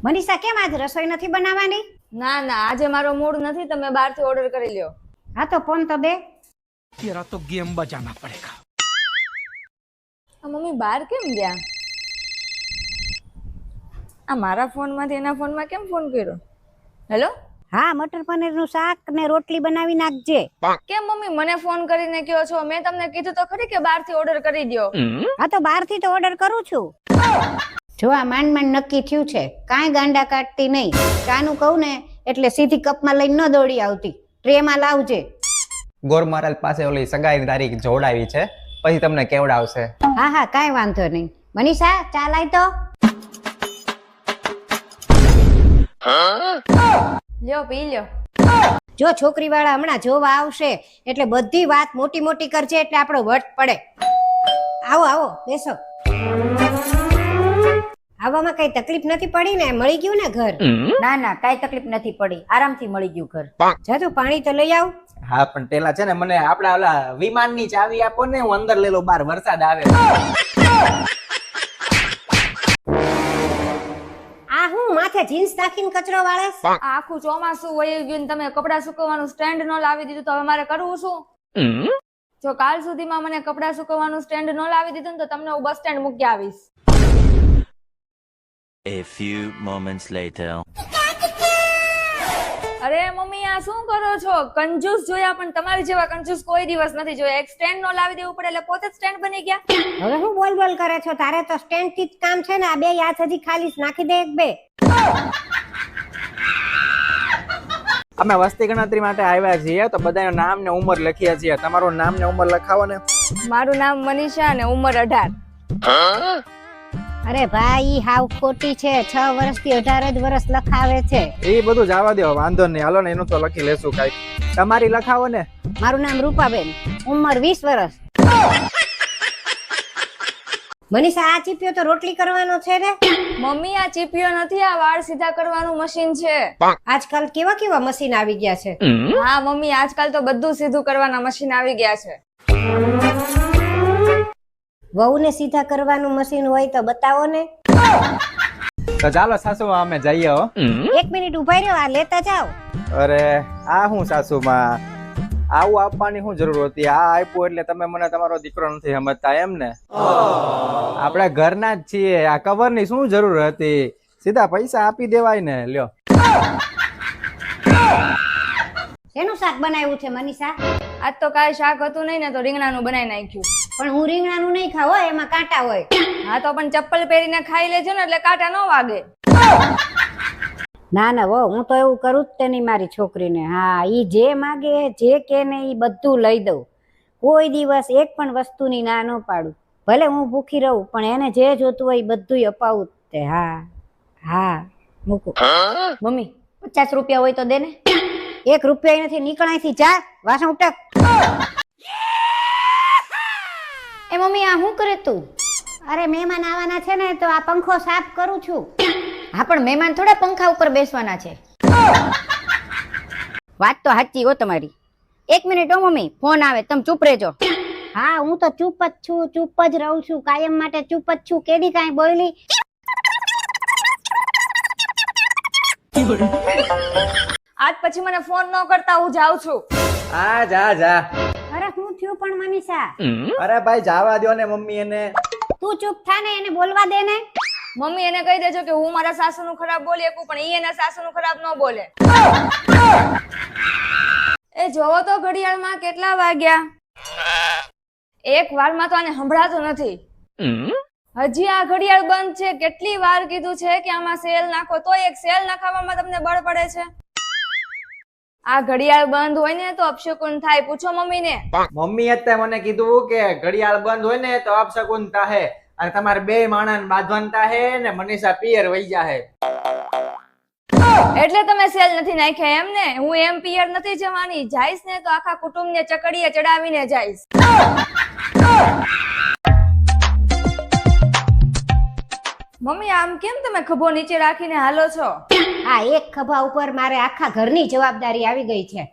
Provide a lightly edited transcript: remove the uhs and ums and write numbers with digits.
મનીષા કેમ આજ રસોઈ નથી બનાવવાની? ના ના આજે મારો મૂડ નથી, તમે બહારથી ઓર્ડર કરી લ્યો. હા તો ફોન તો દે. तेरा तो गेम बजाना पड़ेगा. મમ્મી બહાર કેમ ગયા? આ મારા ફોનમાંથી એના ફોનમાં કેમ ફોન કર્યો? હેલો, હા, મટર પનીરનું શાક ને રોટલી બનાવી નાખજે. કેમ મમ્મી મને ફોન કરીને કહો છો? મેં તમને કીધું તો ખરી કે બહારથી ઓર્ડર કરી દો. હા તો બહારથી તો ઓર્ડર કરું છું. જો આ માંડ માંડ નક્કી થયું છે, કાંઈ ગાંડા કાઢતી નહીં. ચાનું કહું ને એટલે સીધી કપમાં લઈને ન દોડી આવતી, ટ્રેમાં લાવજે. ગોર મહારાજ પાસે ઓલી સગાઈની તારીખ જોડાવી છે, પછી તમને કેવડાવશે. હા હા, કાંઈ વાંધો નહીં. મનીષા ચા લાય તો. લ્યો પી લ્યો. જો છોકરી વાળા હમણાં જોવા આવશે એટલે બધી વાત મોટી મોટી કરજે એટલે આપણો વટ પડે. આવો આવો બેસો. આવવામાં કઈ તકલીફ નથી પડી ને? મળી ગયું ને ઘર? ના ના કઈ તકલીફ નથી પડી, આરામથી મળી ગયું ઘર. જા તું પાણી તો લઈ આવ. હા પણ પેલા છે ને મને આપડા ઓલા વિમાનની ચાવી આપો ને, હું અંદર લઈ લઉં, બહાર વરસાદ આવે. આ હું માથે જીન્સ નાખીને કચરો વાળે? આખું ચોમાસું વહી ગયું ને તમે કપડા સુકવવાનું સ્ટેન્ડ ન લાવી દીધું, તો હવે મારે કરવું શું? જો કાલ સુધીમાં મને કપડા સુકવવાનું સ્ટેન્ડ ન લાવી દીધું ને તો તમને હું બસ સ્ટેન્ડ મૂકી આવીશ. A few moments later. અરે મમ્મી આ શું કરો છો? કંજૂસ જોયા પણ તમારી જેવા કંજૂસ કોઈ દિવસ નથી જોયા. એક સ્ટેન્ડ નો લાવી દેવું પડે એટલે પોતે જ સ્ટેન્ડ બની ગયા. હવે હું બોલ બોલ કરે છો? તારે તો સ્ટેન્ડ થી જ કામ છે ને. આ બે યાદ હજી ખાલી નાખી દે એક બે. અમે વસ્તી ગણતરી માટે આવ્યા છીએ તો બધાનું નામ ને ઉંમર લખીએ છીએ. તમારું નામ ને ઉંમર લખાવો ને. મારું નામ મનીષા અને ઉંમર 18. અરે ભાઈ હાવ ખોટી છે. 6 વર્ષથી 18 જ વર્ષ લખાવે છે. એ બધું જવા દો, વાંધો નહીં. હાલો ને એનું તો લખી લેશું કાંઈક. તમારી લખાવો ને. મારું નામ રૂપાબેન, ઉંમર 20 વર્ષ. મનીષા આ ચીપિયો તો રોટલી કરવાનો છે ને? મમ્મી આ ચીપિયો નથી, આ વાળ સીધા કરવાનું મશીન છે. આજકાલ કેવા કેવા મશીન આવી ગયા છે. હા મમ્મી આજકાલ તો બધું સીધું કરવાના મશીન આવી ગયા છે. વહુને સીધા કરવાનું મશીન હોય તો બતાવો ને. તો ચાલો સાસુ અમે જઈએ હો. 1 મિનિટ ઉભા રહ્યો, આ લેતા જાઓ. અરે આ હું સાસુમાં આવું આપવાની શું જરૂર હતી? આ આપ્યું એટલે તમે મને તમારો દીકરો નથી સમજતા એમ ને? આપણે ઘરના જ છીએ, આ કવર ની શું જરૂર હતી? સીધા પૈસા આપી દેવાય ને. લ્યો. શેનું શાક બનાવ્યું છે મનીષા? આજ તો કાંઈ શાક હતું નહીં ને તો રીંગણાનું બનાવી નાખ્યું. પણ હું રીંગણાનું નહીં ખાવ, એમાં કાંટા હોય. હા તો પણ ચપ્પલ પહેરીને ખાઈ લેજો ને એટલે કાંટા ન વાગે. ના ના વહુ, હું તો એવું કરું જ તે નહીં મારી છોકરીને. હા, ઈ જે માગે જે કે ને ઈ બધું લઈ દઉં. કોઈ દિવસ એક પણ વસ્તુની ના ન પાડું. ભલે હું ભૂખી રહું પણ એને જે જોતું હોય બધું અપાવું જ તે. હા હા મૂકું. મમ્મી 50 રૂપિયા હોય તો દે ને. 1 રૂપિયા નથી, નીકળાયથી જા, વાસણ ઉટક. એ મમ્મી આ શું કરે તું? અરે મહેમાન આવવાના છે ને તો આ પંખો સાફ કરું છું. હા પણ મહેમાન થોડા પંખા ઉપર બેસવાના છે. વાત તો સાચી હો તમારી. 1 મિનિટ હો મમ્મી, ફોન આવે, તમે ચૂપ રહેજો. હા હું તો ચૂપ જ છું, ચૂપ જ રહું છું, કાયમ માટે ચૂપ જ છું. કેદી કાંઈ બોલી? આજ પછી મને ફોન ન કરતા, હું જાઉં છું. હા જા જા. અરે હું થયું પણ મનીષા? અરે ભાઈ જાવા દો ને મમ્મી એને. તું ચૂપ થા ને, એને બોલવા દે ને. મમ્મી એને કહી દેજો કે હું મારા સાસુનું ખરાબ બોલી શકું પણ ઈ એના સાસુનું ખરાબ ન બોલે. એ જોવો તો ઘડિયાળમાં કેટલા વાગ્યા. એક વારમાં તો આને સંભળાતું નથી. હજી આ ઘડિયાળ બંધ છે. કેટલી વાર કીધું છે કે આમાં સેલ નાખો, તો એક સેલ નખાવવામાં તમને બળ પડે છે. આ ઘડિયાળ બંધ હોય ને તો અપશકુન થાય. પૂછો મમ્મીને. મમ્મી અત્યારે મને કીધું કે ઘડિયાળ બંધ હોય ને તો અપશકુન થાહે અને તમારે બે માણસ બાંધવાન થાહે ને મનીષા પિયર વઈ જાહે. એટલે તમે સેલ નથી નાખ્યા એમ ને? હું એમ પિયર નથી જવાની. જાઈશ ને તો આખા કુટુંબને ચકડીએ ચડાવીને જાઈશ. મમ્મી આમ કેમ તમે ખભો નીચે રાખીને હાલો છો? આ એક ખભા ઉપર મારે આખા ઘરની જવાબદારી આવી ગઈ છે.